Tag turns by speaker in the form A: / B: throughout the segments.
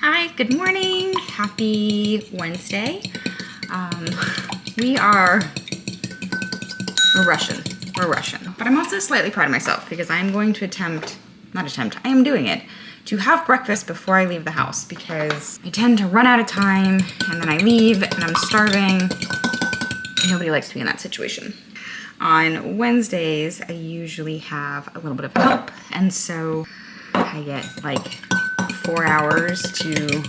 A: Hi, good morning. Happy Wednesday. We're rushing. But I'm also slightly proud of myself because I'm going to I am doing it, to have breakfast before I leave the house because I tend to run out of time and then I leave and I'm starving. Nobody likes to be in that situation. On Wednesdays, I usually have a little bit of help, and so I get like 4 hours to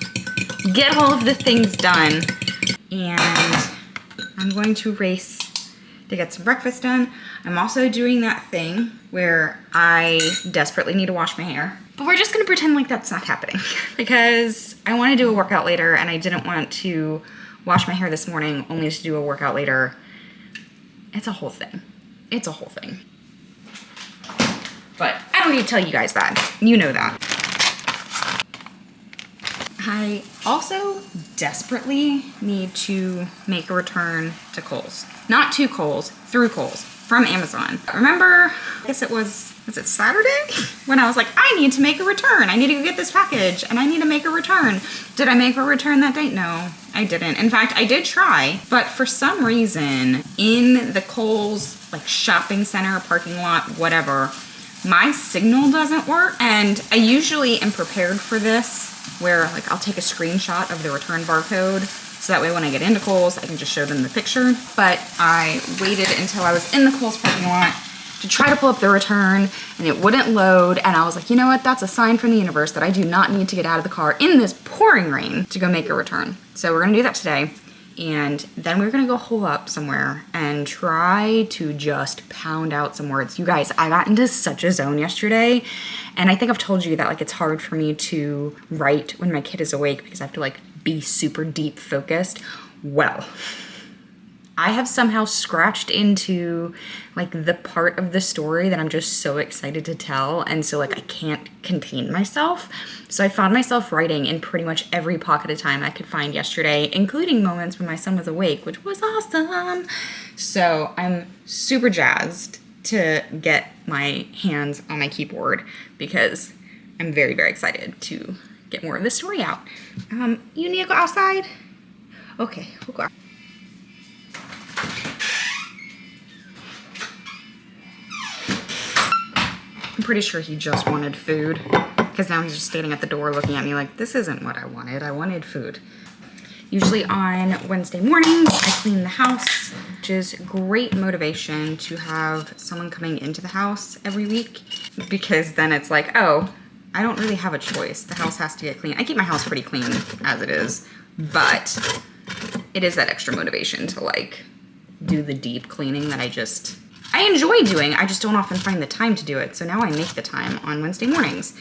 A: get all of the things done, and I'm going to race to get some breakfast done. I'm also doing that thing where I desperately need to wash my hair, but we're just gonna pretend like that's not happening because I want to do a workout later and I didn't want to wash my hair this morning only to do a workout later. It's a whole thing. But I don't need to tell you guys that. You know that. I also desperately need to make a return to Kohl's. Not to Kohl's, through Kohl's, from Amazon. Remember, I guess was it Saturday? When I was like, I need to make a return. I need to go get this package and I need to make a return. Did I make a return that day? No, I didn't. In fact, I did try, but for some reason in the Kohl's like shopping center, parking lot, whatever, my signal doesn't work. And I usually am prepared for this where like I'll take a screenshot of the return barcode so that way when I get into Kohl's, I can just show them the picture. But I waited until I was in the Kohl's parking lot to try to pull up the return and it wouldn't load. And I was like, you know what? That's a sign from the universe that I do not need to get out of the car in this pouring rain to go make a return. So we're gonna do that today. And then we're gonna go hole up somewhere and try to just pound out some words. You guys, I got into such a zone yesterday. And I think I've told you that like it's hard for me to write when my kid is awake because I have to like be super deep focused. Well, I have somehow scratched into like the part of the story that I'm just so excited to tell. And so like I can't contain myself. So I found myself writing in pretty much every pocket of time I could find yesterday, including moments when my son was awake, which was awesome. So I'm super jazzed to get my hands on my keyboard because I'm very, very excited to get more of this story out. You need to go outside? Okay, we'll go out. I'm pretty sure he just wanted food because now he's just standing at the door looking at me like, this isn't what I wanted. I wanted food. Usually on Wednesday mornings, I clean the house, which is great motivation to have someone coming into the house every week because then it's like, oh, I don't really have a choice. The house has to get clean. I keep my house pretty clean as it is, but it is that extra motivation to like do the deep cleaning that I enjoy doing. I just don't often find the time to do it. So now I make the time on Wednesday mornings.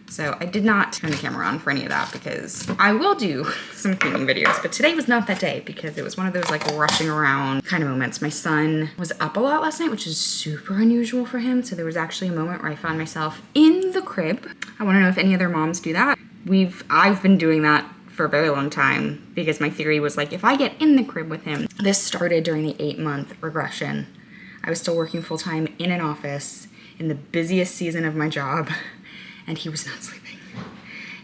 A: So I did not turn the camera on for any of that because I will do some cleaning videos, but today was not that day because it was one of those like rushing around kind of moments. My son was up a lot last night, which is super unusual for him. So there was actually a moment where I found myself in the crib. I want to know if any other moms do that. I've been doing that for a very long time because my theory was like, if I get in the crib with him, this started during the 8-month regression. I was still working full-time in an office in the busiest season of my job, and he was not sleeping.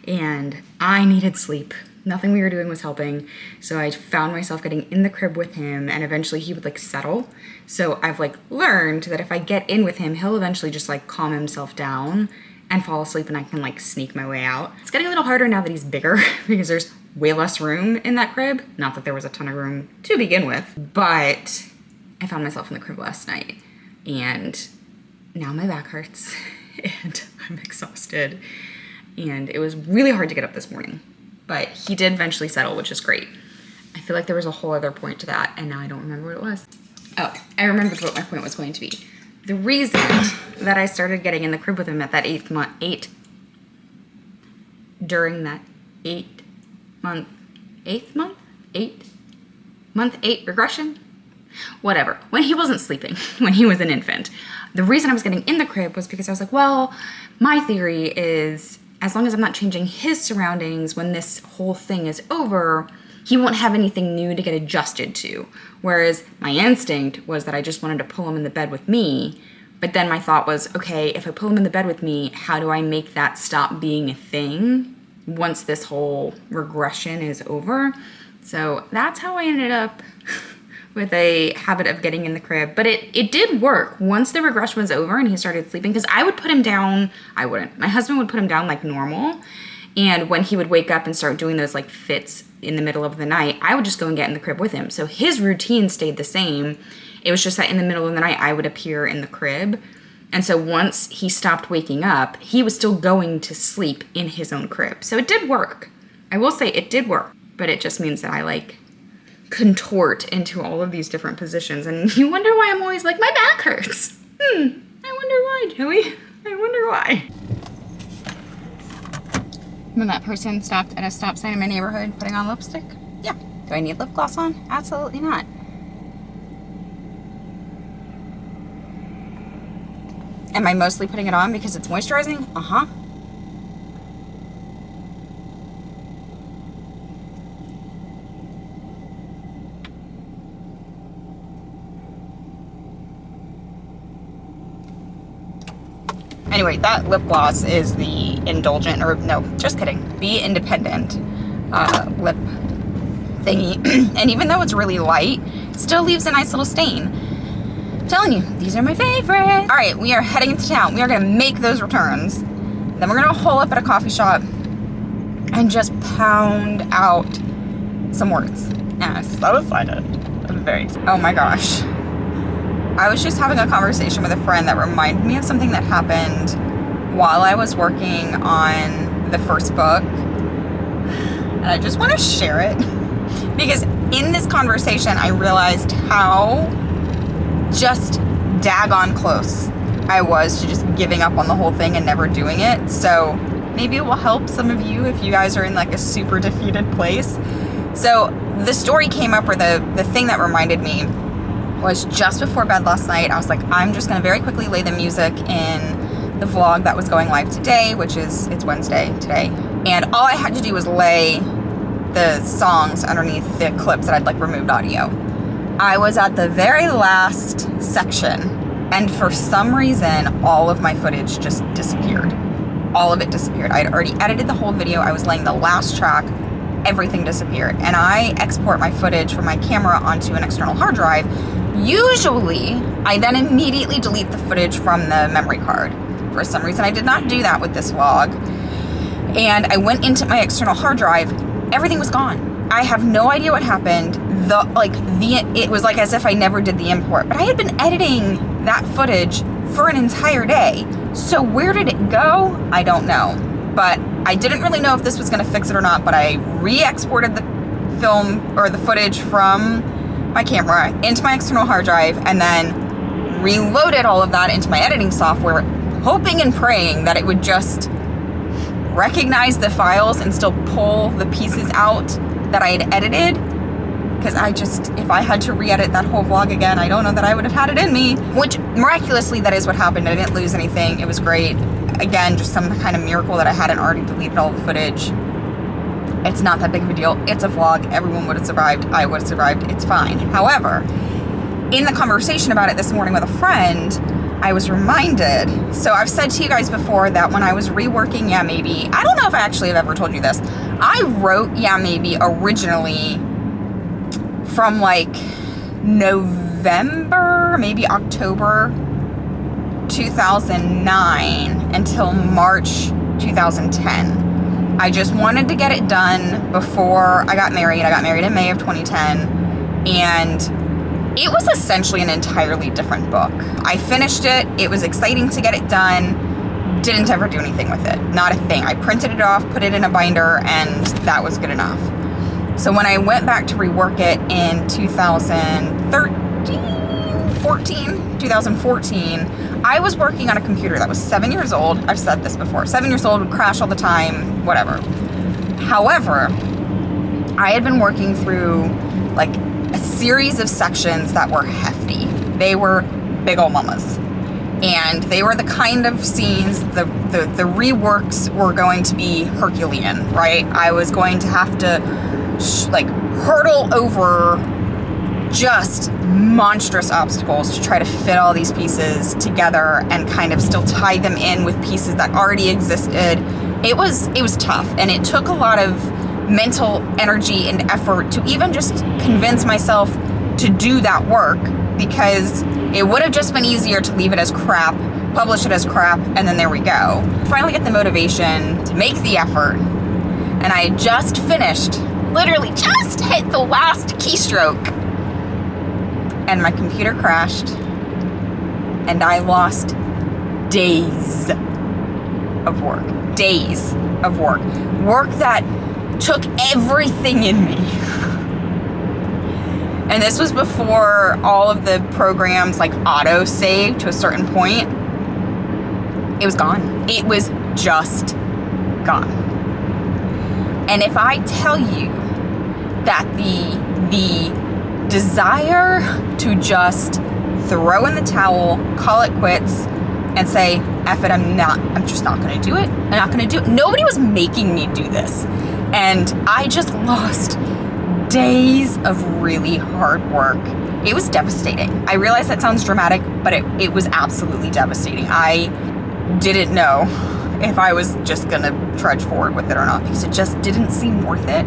A: And I needed sleep. Nothing we were doing was helping. So I found myself getting in the crib with him, and eventually he would like settle. So I've like learned that if I get in with him, he'll eventually just like calm himself down and fall asleep, and I can like sneak my way out. It's getting a little harder now that he's bigger because there's way less room in that crib. Not that there was a ton of room to begin with, but I found myself in the crib last night and now my back hurts and I'm exhausted. And it was really hard to get up this morning, but he did eventually settle, which is great. I feel like there was a whole other point to that and now I don't remember what it was. Oh, I remembered what my point was going to be. The reason that I started getting in the crib with him at that 8 month regression, whatever, when he wasn't sleeping, when he was an infant. The reason I was getting in the crib was because I was like, well, my theory is as long as I'm not changing his surroundings when this whole thing is over, he won't have anything new to get adjusted to. Whereas my instinct was that I just wanted to pull him in the bed with me. But then my thought was, okay, if I pull him in the bed with me, how do I make that stop being a thing? once this whole regression is over. So that's how I ended up with a habit of getting in the crib. But it did work once the regression was over and he started sleeping, because I would put him down. I wouldn't. My husband would put him down like normal. And when he would wake up and start doing those like fits in the middle of the night, I would just go and get in the crib with him. So his routine stayed the same. It was just that in the middle of the night, I would appear in the crib. And so once he stopped waking up, he was still going to sleep in his own crib. So it did work. I will say it did work, but it just means that I like contort into all of these different positions. And you wonder why I'm always like, my back hurts. I wonder why, Joey. I wonder why. When that person stopped at a stop sign in my neighborhood putting on lipstick? Yeah. Do I need lip gloss on? Absolutely not. Am I mostly putting it on because it's moisturizing? Uh-huh. Anyway, that lip gloss is the indulgent, or no, just kidding, Be Independent lip thingy. And even though it's really light, it still leaves a nice little stain. I'm telling you, these are my favorite. All right, we are heading into town. We are gonna make those returns. Then we're gonna hole up at a coffee shop and just pound out some words. And I'm so excited. I'm very excited. Oh my gosh. I was just having a conversation with a friend that reminded me of something that happened while I was working on the first book. And I just want to share it because in this conversation, I realized how just daggone close I was to just giving up on the whole thing and never doing it. So maybe it will help some of you if you guys are in like a super defeated place. So the story came up, or the thing that reminded me was just before bed last night. I was like, I'm just going to very quickly lay the music in the vlog that was going live today, it's Wednesday today. And all I had to do was lay the songs underneath the clips that I'd like removed audio. I was at the very last section, and for some reason, all of my footage just disappeared. All of it disappeared. I'd already edited the whole video. I was laying the last track. Everything disappeared. And I export my footage from my camera onto an external hard drive. Usually, I then immediately delete the footage from the memory card. For some reason, I did not do that with this vlog. And I went into my external hard drive. Everything was gone. I have no idea what happened. It was like as if I never did the import. But I had been editing that footage for an entire day. So where did it go? I don't know. But I didn't really know if this was going to fix it or not, but I re-exported the film or the footage from my camera into my external hard drive and then reloaded all of that into my editing software, hoping and praying that it would just recognize the files and still pull the pieces out that I had edited. Because if I had to re-edit that whole vlog again, I don't know that I would have had it in me. Which, miraculously, that is what happened. I didn't lose anything. It was great. Again, just some kind of miracle that I hadn't already deleted all the footage. It's not that big of a deal. It's a vlog. Everyone would have survived. I would have survived. It's fine. However, in the conversation about it this morning with a friend, I was reminded. So I've said to you guys before that when I was reworking Yeah Maybe, I don't know if I actually have ever told you this. I wrote Yeah Maybe originally from like November, maybe October 2009 until March 2010. I just wanted to get it done before I got married. I got married in May of 2010, and it was essentially an entirely different book. I finished it. It was exciting to get it done. Didn't ever do anything with it. Not a thing. I printed it off, put it in a binder, and that was good enough. So when I went back to rework it in 2014, I was working on a computer that was 7 years old. I've said this before. 7 years old, would crash all the time, whatever. However, I had been working through like a series of sections that were hefty. They were big ol' mamas. And they were the kind of scenes, the reworks were going to be Herculean, right? I was going to have to hurdle over just monstrous obstacles to try to fit all these pieces together and kind of still tie them in with pieces that already existed it was tough, and it took a lot of mental energy and effort to even just convince myself to do that work, because it would have just been easier to leave it as crap, publish it as crap, and then there we go. Finally get the motivation to make the effort, and I had just finished, literally just hit the last keystroke, and my computer crashed, and I lost days of work. Days of work. Work that took everything in me. And this was before all of the programs like auto save to a certain point. It was gone. It was just gone. And if I tell you that the desire to just throw in the towel, call it quits, and say, F it, I'm just not gonna do it. I'm not gonna do it. Nobody was making me do this. And I just lost days of really hard work. It was devastating. I realize that sounds dramatic, but it was absolutely devastating. I didn't know if I was just gonna trudge forward with it or not, because it just didn't seem worth it.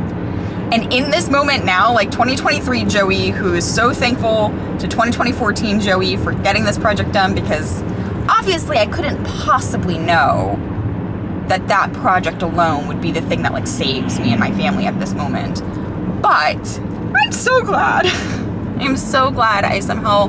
A: And in this moment now, like 2023 Joey, who is so thankful to 2014 Joey for getting this project done, because obviously I couldn't possibly know that that project alone would be the thing that like saves me and my family at this moment. But I'm so glad. I'm so glad I somehow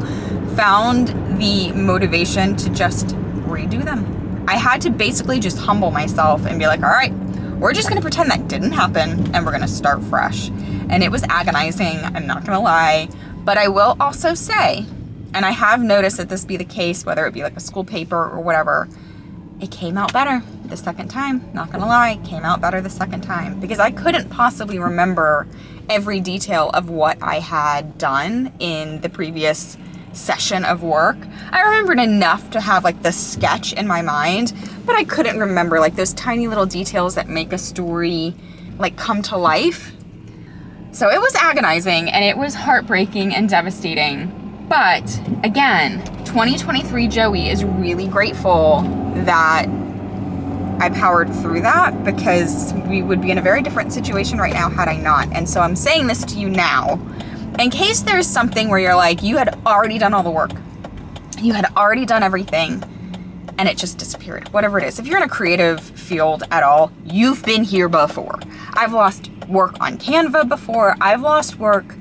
A: found the motivation to just redo them. I had to basically just humble myself and be like, all right, we're just gonna pretend that didn't happen and we're gonna start fresh. And it was agonizing, I'm not gonna lie, but I will also say, and I have noticed that this be the case, whether it be like a school paper or whatever, it came out better the second time. Not gonna lie, it came out better the second time, because I couldn't possibly remember every detail of what I had done in the previous session of work. I remembered enough to have like the sketch in my mind, but I couldn't remember like those tiny little details that make a story like come to life. So it was agonizing and it was heartbreaking and devastating. But again, 2023 Joey is really grateful that I powered through that, because we would be in a very different situation right now had I not. And so I'm saying this to you now, in case there's something where you're like, you had already done all the work, you had already done everything, and it just disappeared, whatever it is. If you're in a creative field at all, you've been here before. I've lost work on Canva before. I've lost work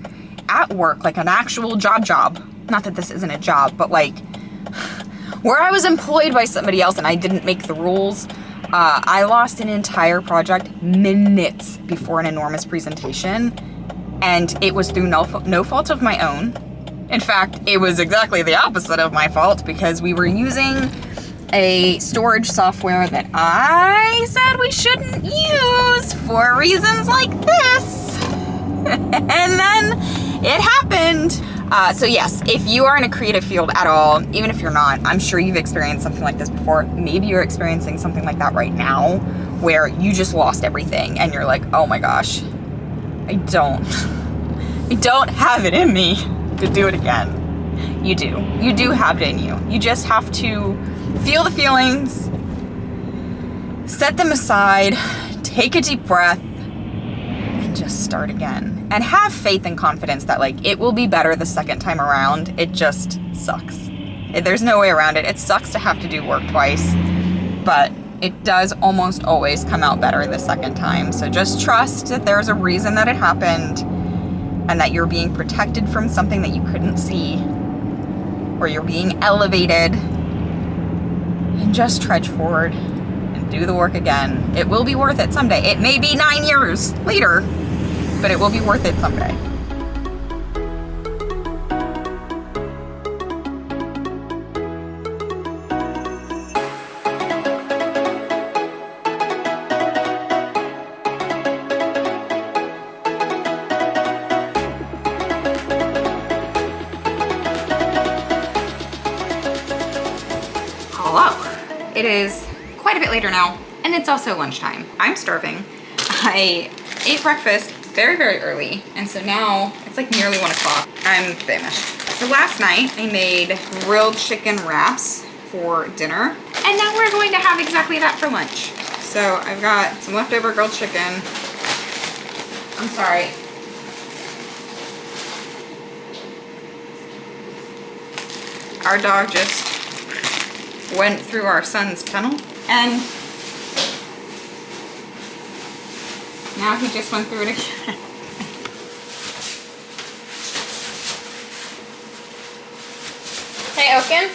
A: at work, like an actual job. Not that this isn't a job, but like where I was employed by somebody else and I didn't make the rules. I lost an entire project minutes before an enormous presentation, and it was through no fault of my own. In fact, it was exactly the opposite of my fault, because we were using a storage software that I said we shouldn't use for reasons like this. And then it happened. So yes, if you are in a creative field at all, even if you're not, I'm sure you've experienced something like this before. Maybe you're experiencing something like that right now, where you just lost everything and you're like, oh my gosh, I don't have it in me to do it again. You do have it in you. You just have to feel the feelings, set them aside, take a deep breath, and just start again. And have faith and confidence that like it will be better the second time around. It just sucks. There's no way around it. It sucks to have to do work twice, but it does almost always come out better the second time. So just trust that there's a reason that it happened, and that you're being protected from something that you couldn't see, or you're being elevated, and just trudge forward and do the work again. It will be worth it someday. It may be 9 years later, but it will be worth it someday. Hello. It is quite a bit later now, and it's also lunchtime. I'm starving. I ate breakfast very, very early, and so now it's like nearly 1 o'clock. I'm famished. So last night I made grilled chicken wraps for dinner, and now we're going to have exactly that for lunch. So I've got some leftover grilled chicken. I'm sorry. Our dog just went through our son's kennel and now he just went through it again.
B: Hey, Oaken.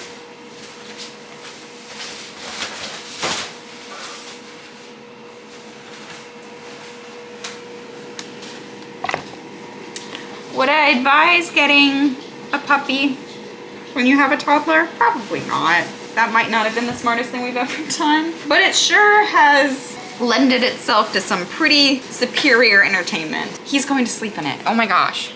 A: Would I advise getting a puppy when you have a toddler? Probably not. That might not have been the smartest thing we've ever done, but it sure has lended itself to some pretty superior entertainment. He's going to sleep in it. Oh my gosh.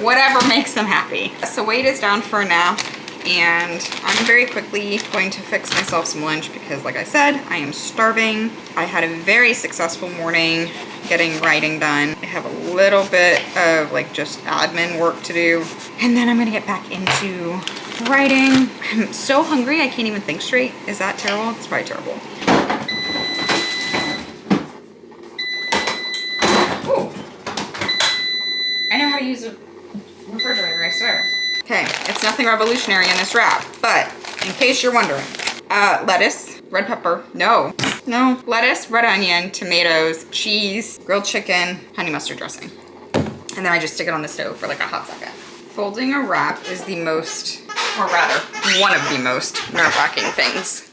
A: Whatever makes them happy. So Wade is down for a nap and I'm very quickly going to fix myself some lunch because like I said, I am starving. I had a very successful morning getting writing done. I have a little bit of like just admin work to do and then I'm gonna get back into writing. I'm so hungry I can't even think straight. Is that terrible? It's probably terrible. Ooh. I know how to use a refrigerator, I swear. Okay, it's nothing revolutionary in this wrap, but in case you're wondering, lettuce, red pepper, no, lettuce, red onion, tomatoes, cheese, grilled chicken, honey mustard dressing. And then I just stick it on the stove for like a hot second. Folding a wrap is the most, or rather, one of the most nerve-wracking things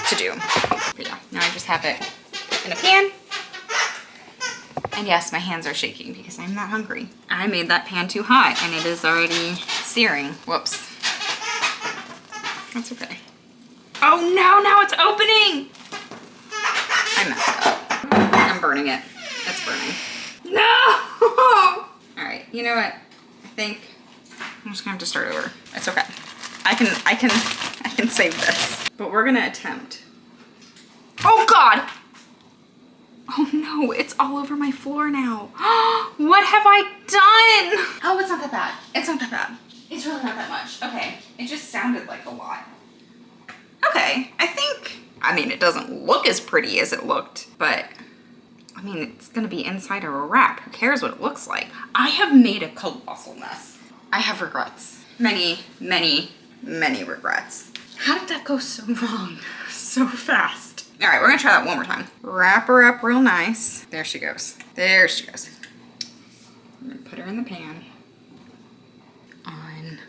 A: to do. But yeah, now I just have it in a pan. And yes, my hands are shaking because I'm not hungry. I made that pan too hot and it is already searing. Whoops. That's okay. Oh no, now it's opening! I messed up. I'm burning it. It's burning. No! All right, you know what? I think I'm just gonna have to start over. It's okay. I can save this. But we're gonna attempt. Oh God! Oh no, it's all over my floor now. What have I done? Oh, it's not that bad. It's not that bad. It's really not that much. Okay, it just sounded like a lot. Okay, I mean, it doesn't look as pretty as it looked, but I mean, it's gonna be inside of a wrap. Who cares what it looks like? I have made a colossal mess. I have regrets. Many, many, many regrets. How did that go so wrong so fast? All right, we're gonna try that one more time. Wrap her up real nice. There she goes. There she goes. I'm gonna put her in the pan. On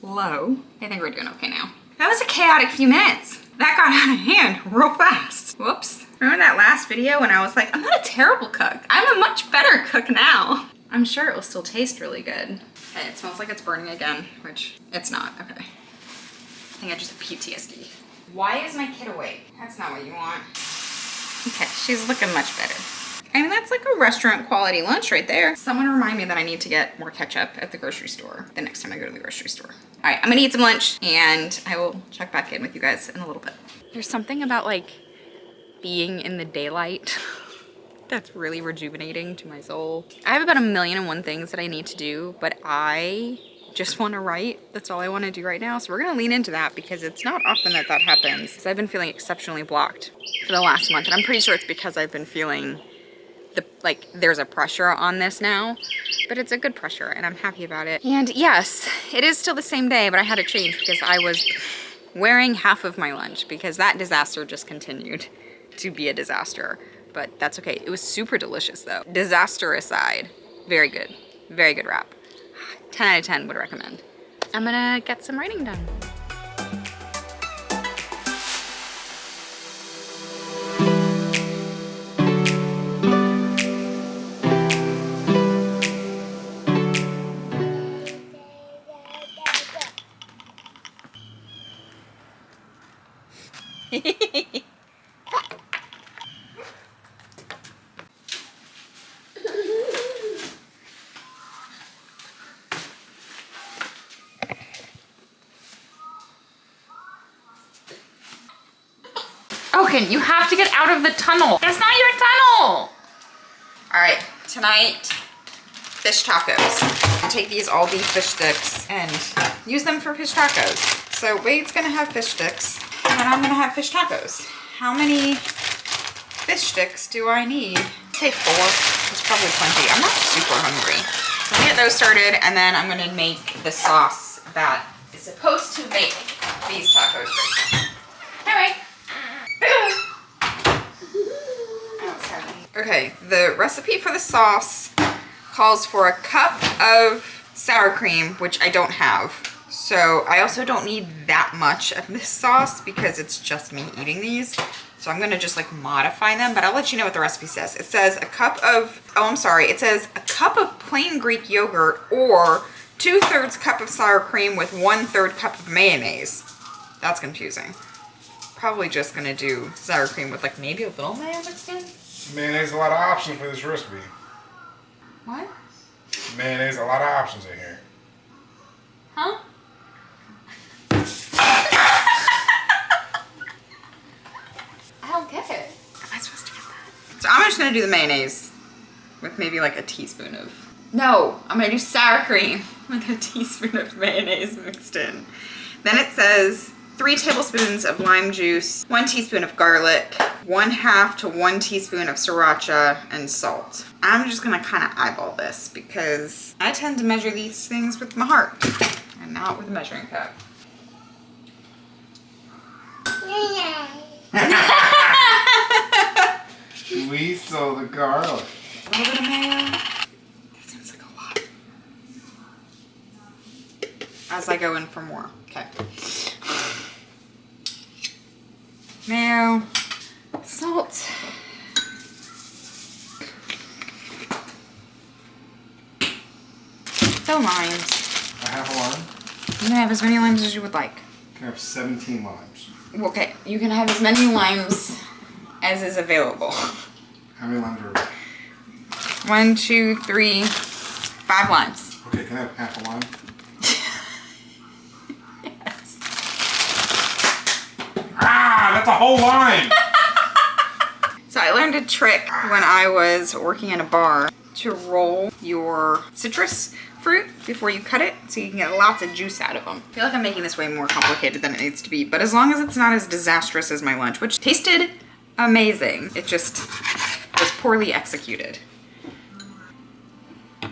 A: low. I think we're doing okay now. That was a chaotic few minutes. That got out of hand real fast. Whoops. Remember that last video when I was like, I'm not a terrible cook. I'm a much better cook now. I'm sure it will still taste really good. Okay, it smells like it's burning again, which it's not, okay. I think I just have PTSD. Why is my kid awake? That's not what you want. Okay, she's looking much better. I mean, that's like a restaurant quality lunch right there. Someone remind me that I need to get more ketchup at the grocery store the next time I go to the grocery store. All right, I'm gonna eat some lunch and I will check back in with you guys in a little bit. There's something about like being in the daylight that's really rejuvenating to my soul. I have about 1,000,001 things that I need to do, but I just want to write. That's all I want to do right now. So we're going to lean into that because it's not often that that happens. Because I've been feeling exceptionally blocked for the last month. And I'm pretty sure it's because I've been feeling there's a pressure on this now, but it's a good pressure and I'm happy about it. And yes, it is still the same day, but I had to change because I was wearing half of my lunch because that disaster just continued to be a disaster. But that's okay. It was super delicious though. Disaster aside, very good wrap. 10 out of 10 would recommend. I'm gonna get some writing done.
B: Oaken, you have to get out of the tunnel. That's not your tunnel.
A: All right, tonight, fish tacos. I take these all beef fish sticks and use them for fish tacos. So Wade's gonna have fish sticks then I'm gonna have fish tacos. How many fish sticks do I need? Say 4. There's probably plenty. I'm not super hungry. So I'll get those started, and then I'm gonna make the sauce that is supposed to make these tacos great. Anyway. Okay, the recipe for the sauce calls for a cup of sour cream, which I don't have. So I also don't need that much of this sauce because it's just me eating these. So I'm gonna just like modify them, but I'll let you know what the recipe says. It says a cup of, it says a cup of plain Greek yogurt or 2/3 cup of sour cream with 1/3 cup of mayonnaise. That's confusing. Probably just gonna do sour cream with like maybe a little mayo mixed in.
C: Mayonnaise is a lot of options for this recipe.
A: What?
C: Mayonnaise, a lot of options in here.
A: Huh? I don't get it. Am I supposed to get that? So I'm just gonna do the mayonnaise with maybe like a teaspoon of... No, I'm gonna do sour cream with a teaspoon of mayonnaise mixed in. Then it says 3 tablespoons of lime juice, 1 teaspoon of garlic, 1/2 to 1 teaspoon of sriracha, and salt. I'm just gonna kind of eyeball this because I tend to measure these things with my heart and not with a measuring cup.
C: We saw the garlic.
A: A little bit of mayo. That seems like a lot. As I go in for more. Okay. Mayo. Salt. The limes.
C: I have a lime.
A: You can have as many limes as you would like.
C: I can have 17 limes.
A: Okay, you can have as many limes as is available.
C: How many limes are there?
A: 1, 2, 3, 5 limes.
C: Okay, can I have half a lime?
A: Yes.
C: Ah, that's a whole lime!
A: So I learned a trick when I was working in a bar to roll your citrus fruit before you cut it so you can get lots of juice out of them. I feel like I'm making this way more complicated than it needs to be, but as long as it's not as disastrous as my lunch, which tasted amazing, it just was poorly executed. I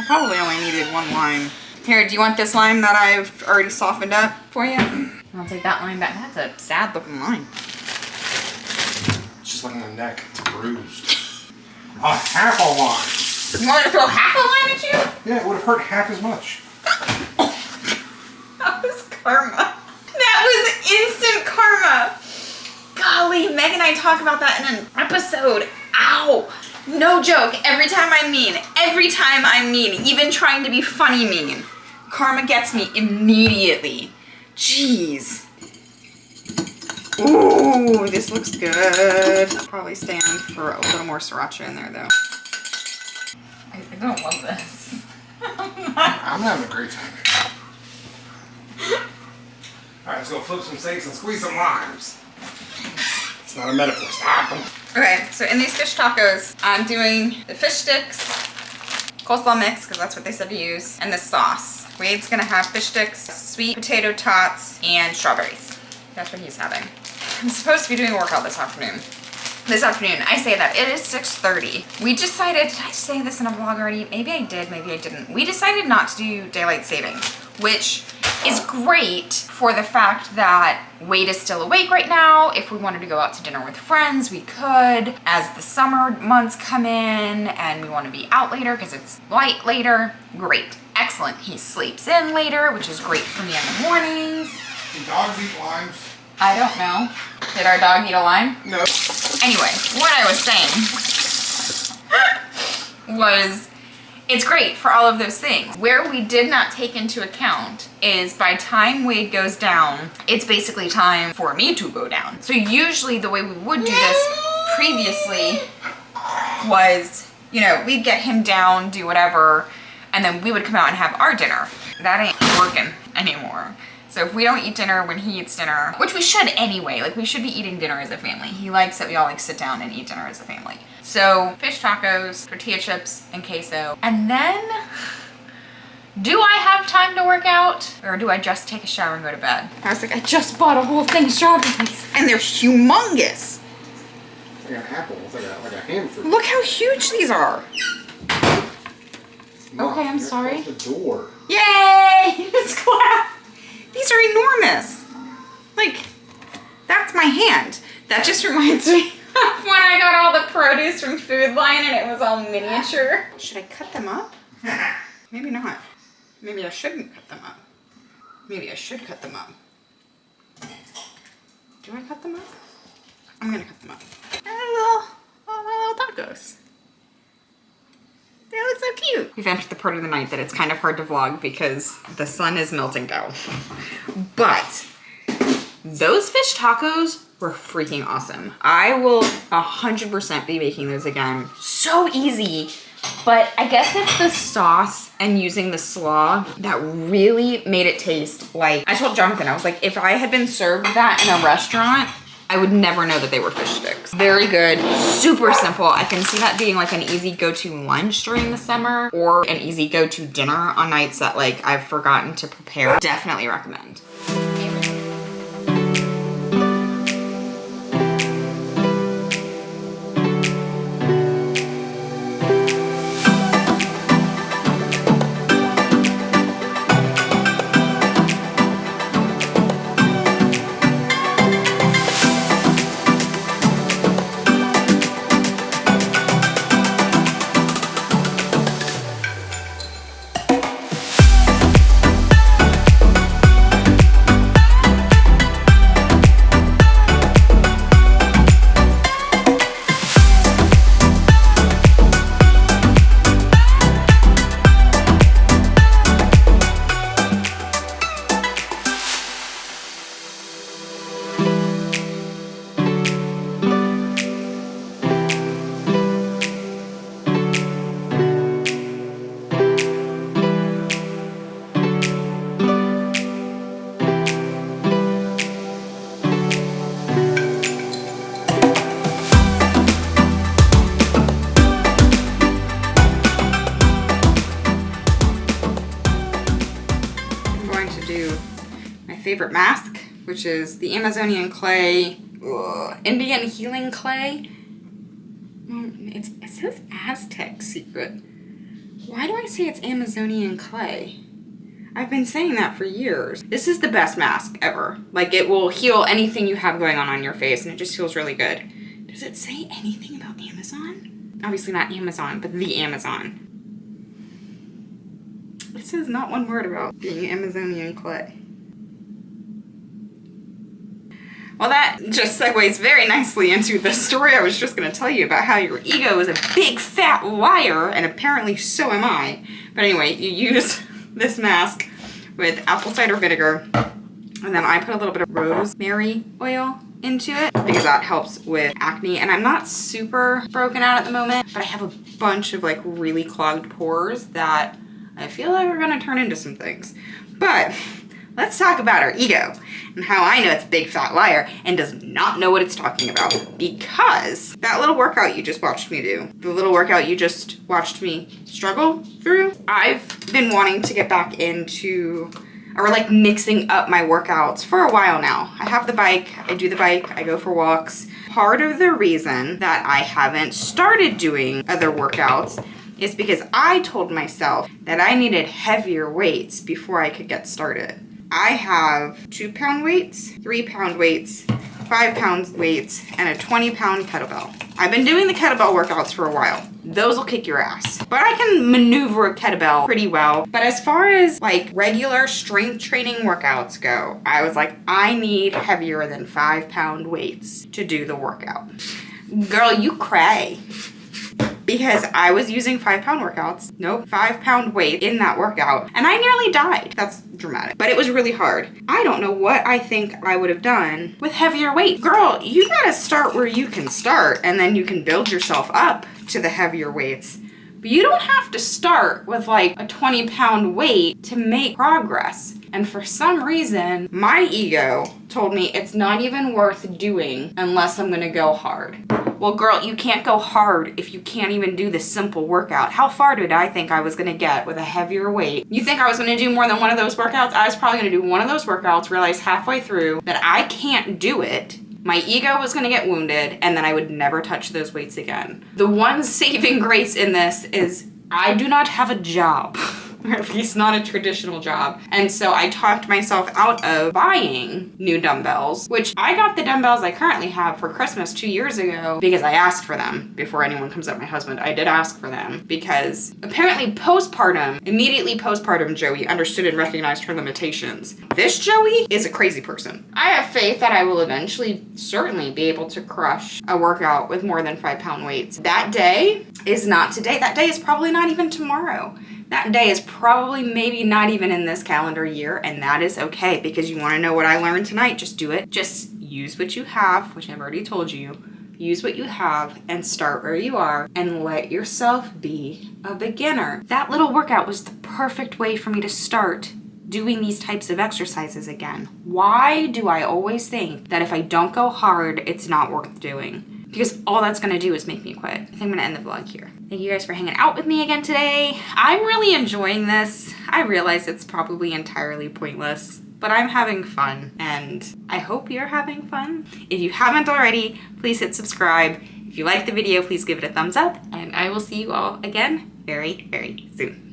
A: probably only needed 1 lime. Here, do you want this lime that I've already softened up for you? I'll take that lime back. That's a sad looking lime.
C: It's just like on the neck. It's bruised. A half a lime.
A: You want to throw half a lime at you?
C: Yeah, it would have hurt half as much.
A: That was karma. That was instant karma. Golly, Meg and I talk about that in an episode. Ow. No joke. Every time I'm mean, even trying to be funny mean, karma gets me immediately. Jeez. Ooh, this looks good. Probably stand for a little more sriracha in there though. I don't love this.
C: I'm having a great time here. Alright, let's go flip some steaks and squeeze some limes. It's not a metaphor. Stop them.
A: Okay, so in these fish tacos, I'm doing the fish sticks, coleslaw mix, because that's what they said to use, and the sauce. Wade's gonna have fish sticks, sweet potato tots, and strawberries. That's what he's having. I'm supposed to be doing a workout this afternoon. I say that. It is 6:30. We decided, did I say this in a vlog already? Maybe I did, maybe I didn't. We decided not to do daylight savings, which is great for the fact that Wade is still awake right now. If we wanted to go out to dinner with friends, we could. As the summer months come in and we want to be out later because it's light later, great. Excellent. He sleeps in later, which is great for me in the mornings.
C: Do dogs eat limes?
A: I don't know. Did our dog eat a lime?
C: No.
A: Anyway, what I was saying was it's great for all of those things. Where we did not take into account is by time Wade goes down, it's basically time for me to go down. So usually the way we would do this previously was, you know, we'd get him down, do whatever, and then we would come out and have our dinner. That ain't working anymore. So if we don't eat dinner when he eats dinner, which we should anyway, like we should be eating dinner as a family. He likes that we all like sit down and eat dinner as a family. So fish tacos, tortilla chips, and queso. And then Do I have time to work out? Or do I just take a shower and go to bed? I was like, I just bought a whole thing of strawberries. And they're humongous.
C: It's like an apple. It's like a hand fruit.
A: Look how huge these are.
C: Mom,
A: Okay, I'm sorry.
C: close the door.
A: Yay! Just clap. These are enormous. Like, that's my hand. That just reminds me of when I got all the produce from Food Line and it was all miniature. Should I cut them up? Maybe not. Maybe I shouldn't cut them up. Maybe I should cut them up. Do I cut them up? I'm gonna cut them up. And little tacos. They look so cute. We've entered the part of the night that it's kind of hard to vlog because the sun is melting down. But those fish tacos were freaking awesome. I will 100% be making those again. So easy. But I guess it's the sauce and using the slaw that really made it taste like, I told Jonathan, I was like, if I had been served that in a restaurant, I would never know that they were fish sticks. Very good, super simple. I can see that being like an easy go-to lunch during the summer or an easy go-to dinner on nights that like I've forgotten to prepare. Definitely recommend. Favorite mask, which is the Amazonian clay, Indian healing clay. It says Aztec secret. Why do I say it's Amazonian clay? I've been saying that for years. This is the best mask ever. Like, it will heal anything you have going on your face, and it just feels really good. Does it say anything about Amazon? Obviously not Amazon, but the Amazon. It says not one word about being Amazonian clay. Well, that just segues very nicely into the story I was just going to tell you about how your ego is a big fat liar, and apparently so am I. But anyway, you use this mask with apple cider vinegar, and then I put a little bit of rosemary oil into it because that helps with acne. And I'm not super broken out at the moment, but I have a bunch of like really clogged pores that I feel like are going to turn into some things. But let's talk about our ego and how I know it's a big fat liar and does not know what it's talking about. Because that little workout you just watched me do, the little workout you just watched me struggle through, I've been wanting to get back into, or like mixing up my workouts for a while now. I have the bike, I do the bike, I go for walks. Part of the reason that I haven't started doing other workouts is because I told myself that I needed heavier weights before I could get started. I have 2-pound weights, 3-pound weights, 5-pound weights, and a 20-pound kettlebell. I've been doing the kettlebell workouts for a while. Those will kick your ass. But I can maneuver a kettlebell pretty well. But as far as like regular strength training workouts go, I was like, I need heavier than 5-pound weights to do the workout. Girl, you cray. Because I was using 5-pound workouts, 5-pound weight in that workout, and I nearly died. That's dramatic, but it was really hard. I don't know what I think I would have done with heavier weight. Girl, you gotta start where you can start, and then you can build yourself up to the heavier weights. But you don't have to start with like a 20-pound weight to make progress. And for some reason, my ego told me it's not even worth doing unless I'm gonna go hard. Well, girl, you can't go hard if you can't even do the simple workout. How far did I think I was gonna get with a heavier weight? You think I was gonna do more than one of those workouts? I was probably gonna do one of those workouts, realize halfway through that I can't do it. My ego was gonna get wounded, and then I would never touch those weights again. The one saving grace in this is I do not have a job. Or at least not a traditional job. And so I talked myself out of buying new dumbbells, which I got the dumbbells I currently have for Christmas 2 years ago because I asked for them. Before anyone comes at my husband, I did ask for them because apparently immediately postpartum Joey understood and recognized her limitations. This Joey is a crazy person. I have faith that I will eventually certainly be able to crush a workout with more than 5-pound weights. That day is not today. That day is probably not even tomorrow. That day is probably maybe not even in this calendar year, and that is okay because you want to know what I learned tonight? Just do it. Just use what you have, which I've already told you. Use what you have and start where you are and let yourself be a beginner. That little workout was the perfect way for me to start doing these types of exercises again. Why do I always think that if I don't go hard, it's not worth doing? Because all that's gonna do is make me quit. I think I'm gonna end the vlog here. Thank you guys for hanging out with me again today. I'm really enjoying this. I realize it's probably entirely pointless, but I'm having fun and I hope you're having fun. If you haven't already, please hit subscribe. If you like the video, please give it a thumbs up and I will see you all again very, very soon.